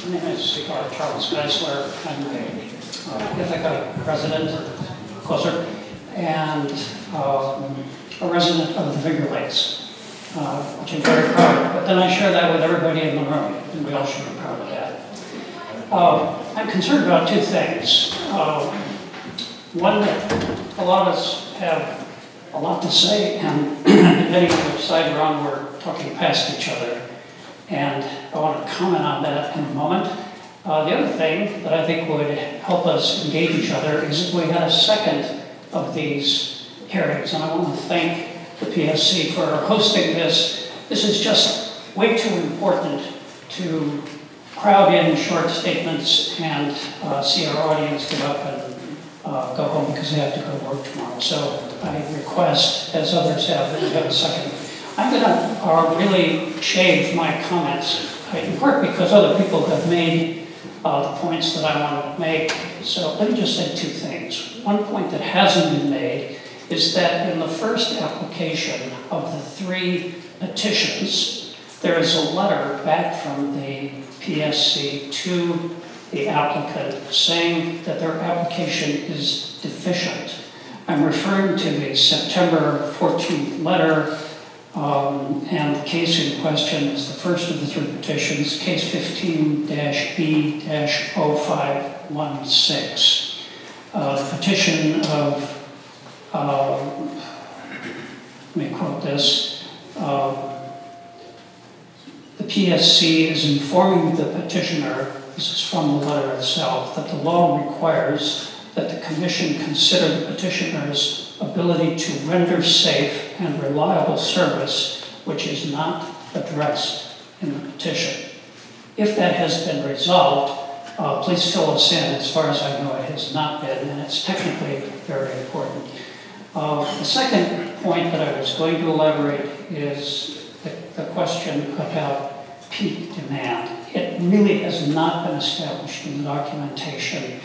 My name is Charles Geisler. I'm a Ithaca resident, closer, and a resident of the Finger Lakes, which I'm very proud of. But then I share that with everybody in the room, and we all should be proud of that. I'm concerned about two things. One, that a lot of us have a lot to say, and depending on which side we're on, we're talking past each other. And I want to comment on that in a moment. The other thing that I think would help us engage each other is if we had a second of these hearings. And I want to thank the PSC for hosting this. This is just way too important to crowd in short statements and see our audience get up and go home because they have to go to work tomorrow. So I request, as others have, that you have a second. I'm going to really shave my comments, in part because other people have made the points that I wanted to make. So let me just say two things. One point that hasn't been made is that in the first application of the 3 petitions, there is a letter back from the PSC to the applicant saying that their application is deficient. I'm referring to the September 14th letter. And the case in question is the first of the 3 petitions, case 15-B-0516. The petition of, let me quote this, the PSC is informing the petitioner, this is from the letter itself, that the law requires that the Commission consider the petitioner's ability to render safe and reliable service, which is not addressed in the petition. If that has been resolved, please fill us in. As far as I know, it has not been, and it's technically very important. The second point that I was going to elaborate is the question about peak demand. It really has not been established in the documentation in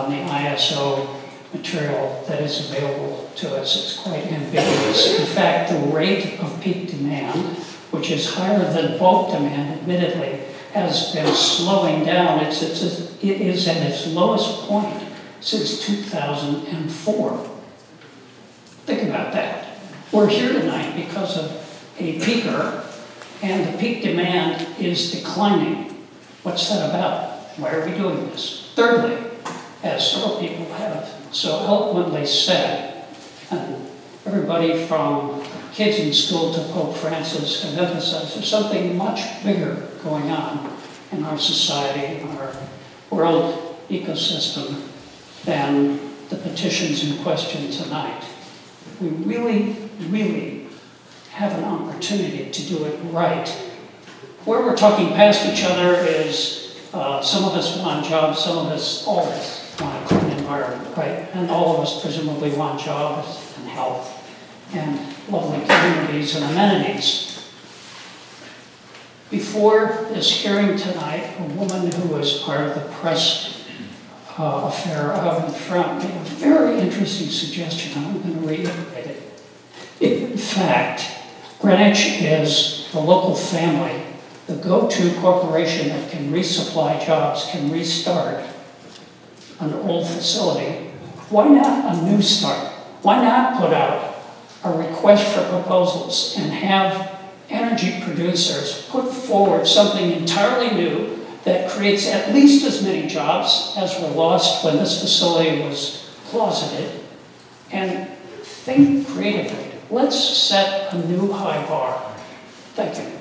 the ISO material that is available to us. It's quite ambiguous. In fact, the rate of peak demand, which is higher than bulk demand, admittedly, has been slowing down. It is at its lowest point since 2004. Think about that. We're here tonight because of a peaker, and the peak demand is declining. What's that about? Why are we doing this? Thirdly, as several people have so eloquently said, and everybody from kids in school to Pope Francis have emphasized, there's something much bigger going on in our society, in our world ecosystem, than the petitions in question tonight. We really, really have an opportunity to do it right. Where we're talking past each other is some of us want jobs, some of us, all of us, want a clean environment, right? And all of us presumably want jobs and health and lovely communities and amenities. Before this hearing tonight, a woman who was part of the press affair out in front made a very interesting suggestion. I'm going to reiterate it. In fact, Greenwich is the local family, the go-to corporation that can resupply jobs, can restart an old facility. Why not a new start? Why not put out a request for proposals and have energy producers put forward something entirely new that creates at least as many jobs as were lost when this facility was closeted, and think creatively. Let's set a new high bar. Thank you.